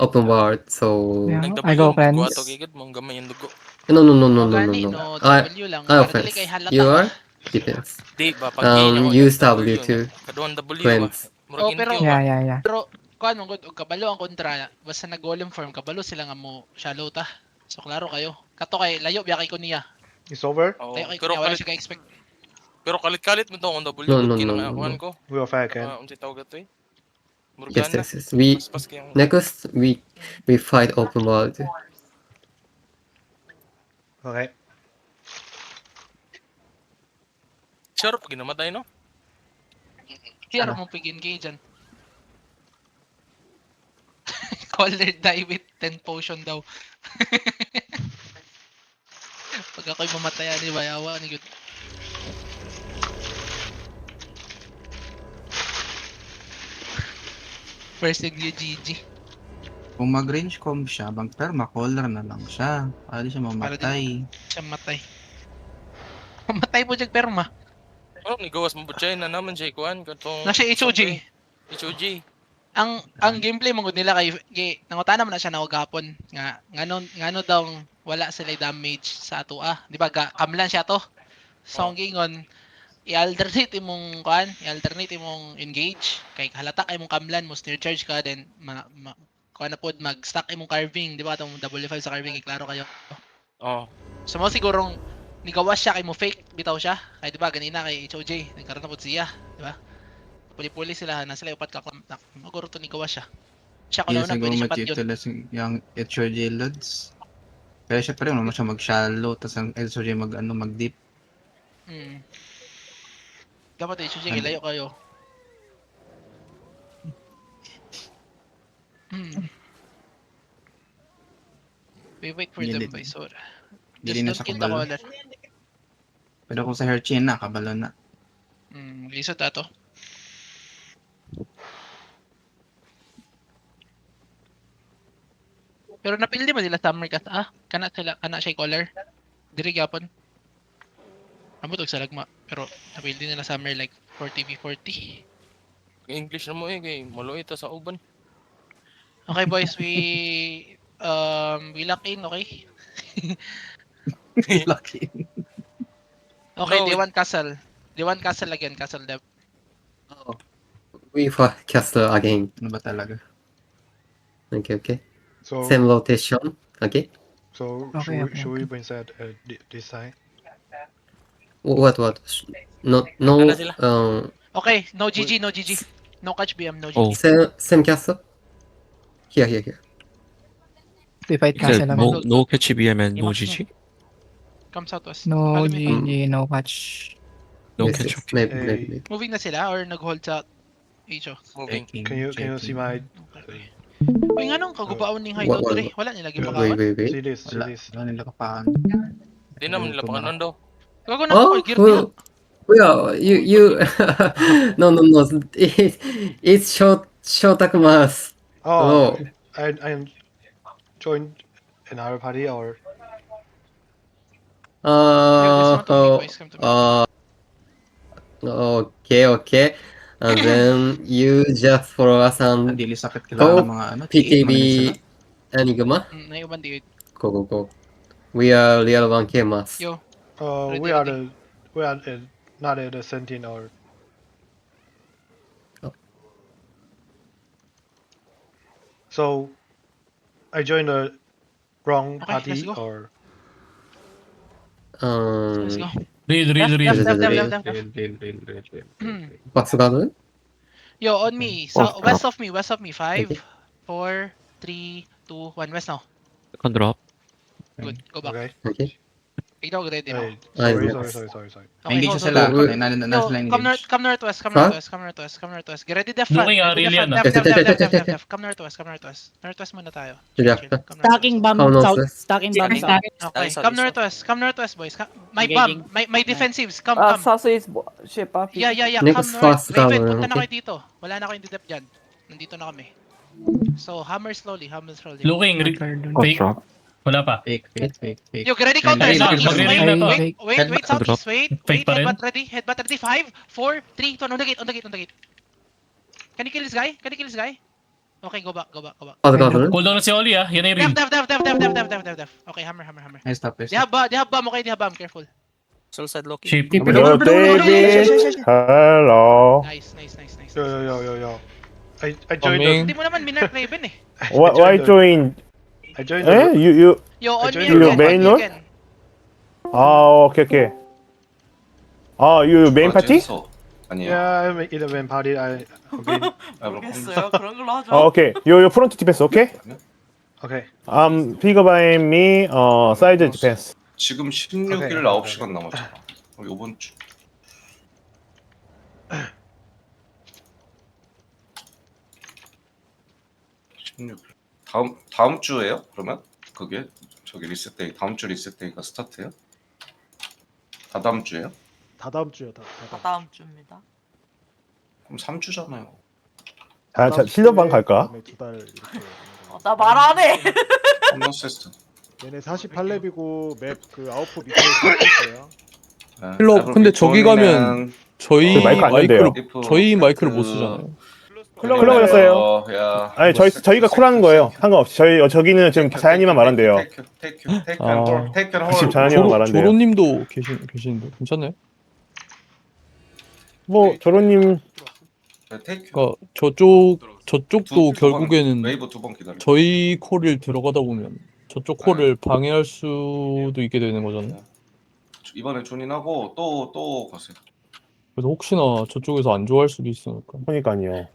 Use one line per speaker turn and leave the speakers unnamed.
open world. So
Yeah.
Nagdabo
I go
yung dugo
cleanse.
ato gigid mong gamay yung dugo.
no.
Gani, no, W lang.
I
Para dili
offense.
kay halata
You
ba?
are defense.
Di ba pag A na ko
Use
W
W
nya.
to
Kaduhan W ba?
cleanse.
Murag
Oh, pero-
NQ ba?
Yeah.
Pero kuan mo gud og kabalo ang kontra, basta nag-golem form kabalo sila nga mo shallow ta. So klaro kayo. Kato kay layo biya kay ko niya.
It's over.
Oo.
Layo kay ko
Pero
niya wala
kalit
siya ka-expect.
pero kalit mo to ang W
No,
gud
no,
kinang
no, no,
kuan
no.
ko.
We are fair again.
Unsay tawag ato eh?
Yes,
Morgana.
yes. We
Paspas kayang
next we fight open world.
Okay.
sure pag ginamatay no?
Kaya mo pigin kay dyan. Caller die with 10 potion daw. Pag ako'y mamatayan ni Bayawa ni good. First in GG.
Kung mag-range comb siya, perma-collar na lang siya. Para di siya mamatay.
Siya matay. Mamatay po dyan perma.
Oh, ni gawas mo butchay na naman siya kuan katong
Na siya HOG.
HOG.
Ang gameplay mo gud nila kay nangutan naman na siya na gahapon nga ngano daw wala sila damage sa ato di ba kamlan siya to. So ang gingon i-alternate imong i-alternate imong engage kay halata kay imong kamlan mo snare charge ka then kuan na pod mag-stack imong carving di ba tong W5 sa carving klaro kayo.
Oh.
So mo sigurong nigawas siya kay mo fake bitaw siya kay di ba ganina kay HOJ nagkaroon na pod siya di ba? Puli-puli sila na sila upat ka maguro to nigawas siya. Siya ko
Hindi
na
siguro
pwede siya pat yun.
mag-utilize yung HOJ loads. Kaya siya pa rin naman siya mag-shallow, tapos ang HOJ mag-deep.
Dapat HOJ layo kayo. We wait for them
Gilid.
by Sora.
Hindi
Just
na
don't
siya
kill the
kabalo.
caller.
Pero kung sa Herchin na, kabalo na.
Lisod ato. Pero napili ba nila summer cut? Kana siya caller. Diri gyapon. Amo tog sa lagma, pero napili nila summer like 40v40.
English na mo kay maluit ta sa uban.
Okay boys, we lock in, okay?
Lucky.
Okay,
No,
Day 1 Castle. Day 1 Castle again, Castle Dev.
Oh, we fight castle again.
Ano ba talaga?
Okay.
So
Same rotation. Okay.
Okay.
should we bring that this side?
What? No.
Ano sila?
Okay, no GG. No catch BM, no GG.
Same castle. Here.
We fight
You said
castle
no,
again.
no catch BM and no
Imax
GG?
Come southwest.
No
Follow me.
GG, no catch.
No
Yes,
catch.
yes. Maybe.
Moving na sila or nag-hold sa HO?
Moving.
Can you see my?
Okay. Uy, nga nung kagubaon ning hideout
What-
dre. Wala nila
Yeah.
gipakaon.
Wait.
See this. See
Wala.
this.
Wala nila kapaan.
Di naman nila panganon daw.
Gago na
Oh,
ako gear niya.
well, you. No. It's Shotakuma's.
Oh,
Oh.
I joined another party or
Come to me, boys. Come to me.
Okay. And then you just follow us and
Dili sakit
Go,
kailangan ng mga ano. T8
PTB
magaling sila.
Enigma.
Naiuban di.
Go. We are real one Kemas.
Yo,
we are not at the 17 or.
Oh.
So, I joined the wrong
Okay,
party
let's go.
or.
let's go.
Real.
Left.
Real.
What's that?
Yo, on me. So, west of me. 5,
Okay.
4, 3, 2, 1. West now.
Second drop.
Good. Go back.
Okay.
Ikaw ready now.
Hey,
Ay,
sorry.
Engage
hold
sila.
on.
Na sila
Come
engage.
northwest. Get ready the front.
Looking,
Ready
really,
the
ano?
left. Come northwest. Northwest muna tayo.
Yeah.
Come
Stacking
northwest.
bomb
Come
south.
northwest.
Stacking bomb south.
Okay, come northwest, boys. My
Engaging.
bomb, my defensives, come.
Saso is ship up.
Yeah,
Next
come
fast
north. Raven,
tower,
punta na
okay.
kayo dito. Wala na kayong didep dyan. Nandito na kami. So, hammer slowly.
Looking, fake. Wala pa.
Fake.
Yo, get ready counter.
Ay,
Southeast.
mag-ready na to.
Wait, southeast. Wait,
Fake pa rin.
headbutt ready. 5, 4, 3, 2, on the gate. Can you kill this guy? Okay, go back, go back, go back.
가드.
Cooldown na si Oli ah. Yan ay
Def,
ring.
def. Okay, hammer.
Nice stop, nice
Di
stop.
habba mo kayo, di habba, I'm careful.
Suicide Loki.
Shape.
Yo, David. Hello.
Nice.
Yo. I joined
Coming.
Hindi mo naman minark Raven eh.
Why join?
I joined
Eh? You.
Yo, on me
You
again,
main,
on me
no?
again.
Okay. You main party?
아니에요.
Yeah, I'm in the main party. I okay.
모르겠어요. 그런 걸로 하죠.
Okay. You front defense, okay?
Okay.
Pick up by me. Side defense.
지금 16일
오케이.
9시간 남았잖아. 이번 주. 다음 주예요? 그러면 그게 저기 리셋데이 다음 주 리셋데이가 스타트예요? 다다음 주예요?
다다음 주요.
다음 주입니다.
그럼 3주잖아요.
자, 실력방 갈까?
두달 이렇게.
나 말 안 해.
홈런세스트.
얘네 48렙이고 맵 그 아웃포 밑에 있어요.
힐러, 근데 저기 가면 저희 마이크 안 된대요.
저희 마이크를 못 쓰잖아요.
클럽 걸렸어요.
야.
아니 저희가 콜하는 거예요. 상관없이 저기는 지금 자연이만 말한대요. 지금 자연이만 말한대요.
조로님도 계시는데 괜찮나요?
뭐 조로님
그러니까 저쪽도 결국에는
웨이브 2번 기다려.
저희 콜을 들어가다 보면 저쪽 콜을 방해할 수도 있게 되는 거잖아요.
이번에 존인하고 또 가세요.
그래서 혹시나 저쪽에서 안 좋아할 수도 있으니까.
그러니까요.